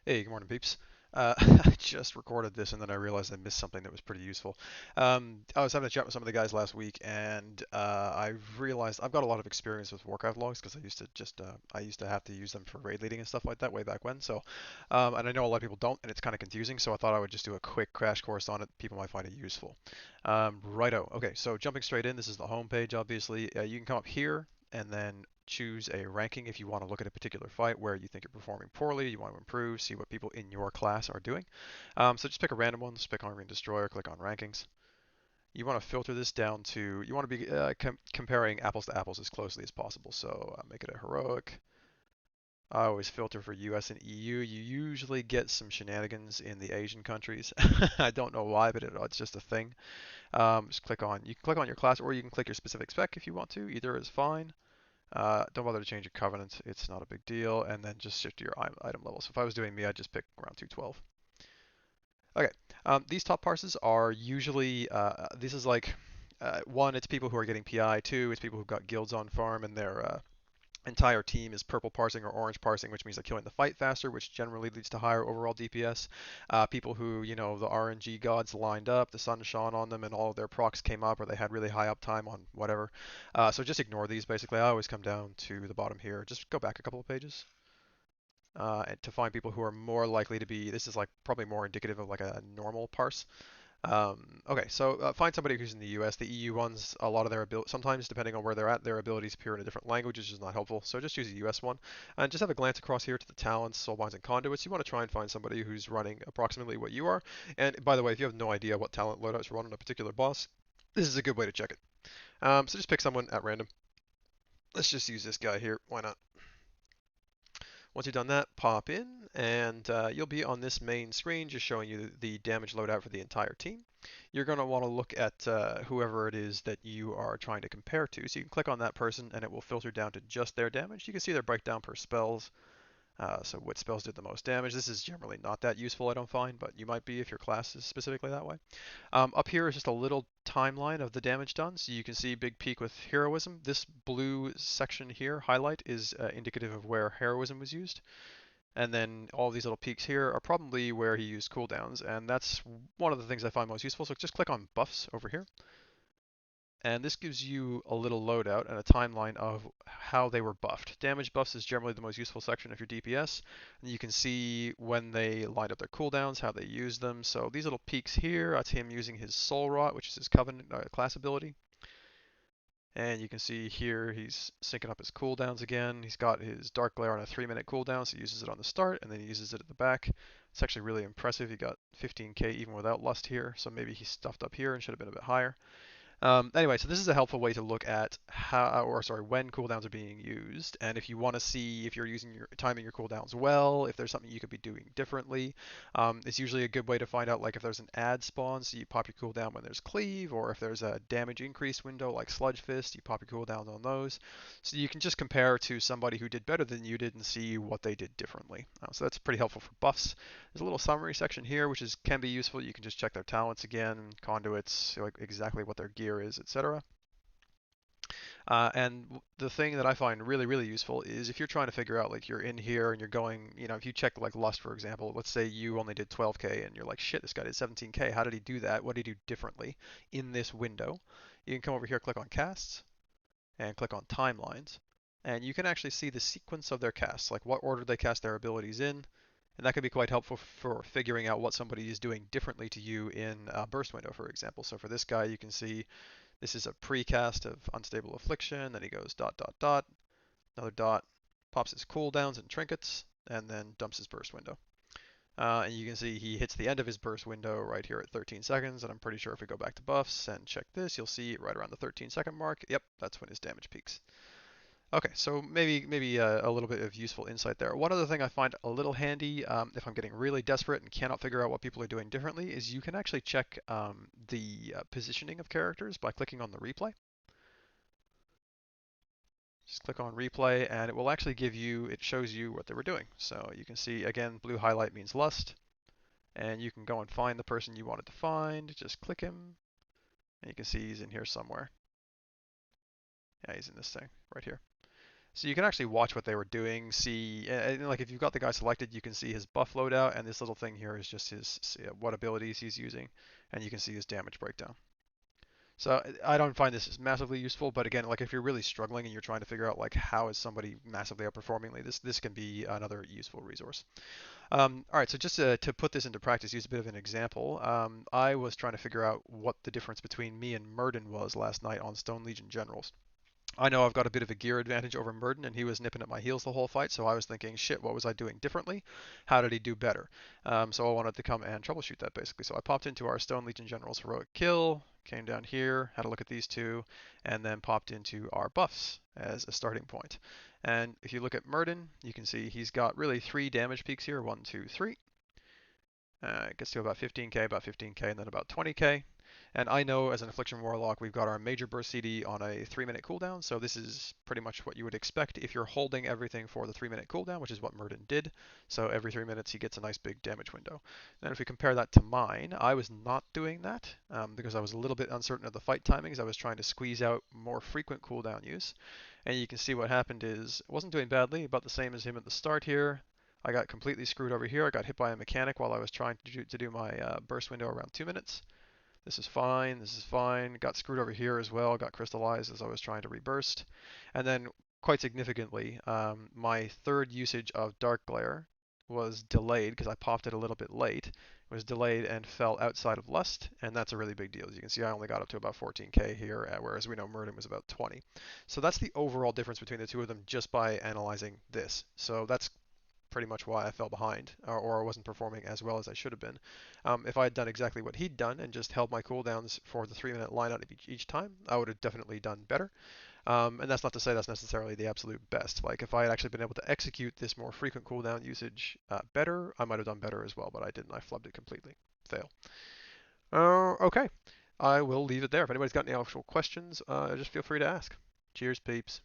Hey, good morning, peeps. I just recorded this and then I realized I missed something that was pretty useful. I was having a chat with some of the guys last week, and I realized I've got a lot of experience with Warcraft logs because I used to have to use them for raid leading and stuff like that way back when. And I know a lot of people don't, and it's kind of confusing. So I thought I would just do a quick crash course on it. People might find it useful. Righto. Okay, so jumping straight in, this is the home page, obviously. You can come up here and then choose a ranking if you want to look at a particular fight where you think you're performing poorly, you want to improve, see what people in your class are doing. So just pick a random one, just pick on Marine Destroyer, click on rankings. You want to filter this down to, you want to be comparing apples to apples as closely as possible. So make it a heroic. I always filter for US and EU. You usually get some shenanigans in the Asian countries. I don't know why, but it's just a thing. Just you can click on your class, or you can click your specific spec if you want to. Either is fine. Don't bother to change your covenant. It's not a big deal. And then just shift to your item level. So if I was doing me, I'd just pick around 212. Okay. These top parses are usually, this is like, one, it's people who are getting PI. Two, it's people who've got guilds on farm and their entire team is purple parsing or orange parsing, which means they're killing the fight faster, which generally leads to higher overall DPS. People who, the RNG gods lined up, the sun shone on them, and all of their procs came up, or they had really high uptime on whatever. So just ignore these, basically. I always come down to the bottom here. Just go back a couple of pages. And to find people who are more likely to be, this is like probably more indicative of like a normal parse. Okay, so find somebody who's in the US. The EU ones, a lot of their ability, sometimes depending on where they're at, their abilities appear in a different language, which is not helpful. So just use a US one, and just have a glance across here to the talents, soulbinds, and conduits. You want to try and find somebody who's running approximately what you are. And by the way, if you have no idea what talent loadouts run on a particular boss, this is a good way to check it. So just pick someone at random. Let's just use this guy here. Why not? Once you've done that, pop in, and you'll be on this main screen just showing you the damage loadout for the entire team. You're going to want to look at whoever it is that you are trying to compare to. So you can click on that person and it will filter down to just their damage. You can see their breakdown per spells, so what spells did the most damage. This is generally not that useful, I don't find, but you might be if your class is specifically that way. Up here is just a little timeline of the damage done. So you can see big peak with heroism. This blue section here, highlight, is indicative of where heroism was used. And then all of these little peaks here are probably where he used cooldowns, and that's one of the things I find most useful. So just click on buffs over here, and this gives you a little loadout and a timeline of how they were buffed. Damage buffs is generally the most useful section of your DPS, and you can see when they lined up their cooldowns, how they used them. So these little peaks here, that's him using his Soul Rot, which is his Covenant class ability. And you can see here he's syncing up his cooldowns again. He's got his Dark Glare on a 3-minute cooldown, so he uses it on the start, and then he uses it at the back. It's actually really impressive. He got 15k even without Lust here, so maybe he stuffed up here and should have been a bit higher. Anyway, so this is a helpful way to look at when cooldowns are being used, and if you want to see if you're using your timing your cooldowns well, if there's something you could be doing differently. It's usually a good way to find out, like if there's an ad spawn, so you pop your cooldown when there's cleave, or if there's a damage increase window like Sludge Fist, you pop your cooldowns on those. So you can just compare to somebody who did better than you did and see what they did differently. So that's pretty helpful for buffs. There's a little summary section here, which can be useful. You can just check their talents again, conduits, like exactly what their gear is, etc. And the thing that I find really, really useful is if you're trying to figure out, like, you're in here and you're going, if you check like Lust, for example, let's say you only did 12k and you're like, shit, this guy did 17k. How did he do that? What did he do differently in this window? You can come over here, click on casts, and click on timelines. And you can actually see the sequence of their casts, like what order they cast their abilities in, and that can be quite helpful for figuring out what somebody is doing differently to you in burst window, for example. So for this guy, you can see this is a precast of Unstable Affliction, then he goes dot dot dot, another dot, pops his cooldowns and trinkets, and then dumps his burst window. And you can see he hits the end of his burst window right here at 13 seconds, and I'm pretty sure if we go back to buffs and check this, you'll see right around the 13-second mark. Yep, that's when his damage peaks. Okay, so maybe a little bit of useful insight there. One other thing I find a little handy if I'm getting really desperate and cannot figure out what people are doing differently is you can actually check the positioning of characters by clicking on the replay. Just click on replay and it will actually it shows you what they were doing. So you can see, again, blue highlight means Lust, and you can go and find the person you wanted to find. Just click him, and you can see he's in here somewhere. Yeah, he's in this thing right here. So you can actually watch what they were doing, see, and like if you've got the guy selected, you can see his buff loadout, and this little thing here is just his what abilities he's using, and you can see his damage breakdown. So I don't find this as massively useful, but again, like if you're really struggling and you're trying to figure out like how is somebody massively outperforming, like this can be another useful resource. All right, so just to put this into practice, use a bit of an example. I was trying to figure out what the difference between me and Murden was last night on Stone Legion Generals. I know I've got a bit of a gear advantage over Murden, and he was nipping at my heels the whole fight, so I was thinking, shit, what was I doing differently? How did he do better? So I wanted to come and troubleshoot that basically. So I popped into our Stone Legion General's Heroic Kill, came down here, had a look at these two, and then popped into our buffs as a starting point. And if you look at Murden, you can see he's got really 3 damage peaks here, 1, 2, 3. It gets to about 15k, and then about 20k. And I know as an Affliction Warlock, we've got our Major Burst CD on a 3-minute cooldown, so this is pretty much what you would expect if you're holding everything for the 3-minute cooldown, which is what Murden did. So every 3 minutes he gets a nice big damage window. And if we compare that to mine, I was not doing that because I was a little bit uncertain of the fight timings. I was trying to squeeze out more frequent cooldown use. And you can see what happened is, I wasn't doing badly, about the same as him at the start here. I got completely screwed over here. I got hit by a mechanic while I was trying to do my burst window around 2 minutes. This is fine, this is fine. Got screwed over here as well, got crystallized as I was trying to reburst. And then, quite significantly, my third usage of Dark Glare was delayed because I popped it a little bit late. It was delayed and fell outside of Lust, and that's a really big deal. As you can see, I only got up to about 14k here, whereas we know Murden was about 20. So that's the overall difference between the two of them just by analyzing this. So that's pretty much why I fell behind or wasn't performing as well as I should have been. If I had done exactly what he'd done and just held my cooldowns for the 3-minute line out each time, I would have definitely done better. And that's not to say that's necessarily the absolute best. Like if I had actually been able to execute this more frequent cooldown usage better, I might have done better as well, but I didn't. I flubbed it completely. Fail. Okay. I will leave it there. If anybody's got any actual questions, just feel free to ask. Cheers, peeps.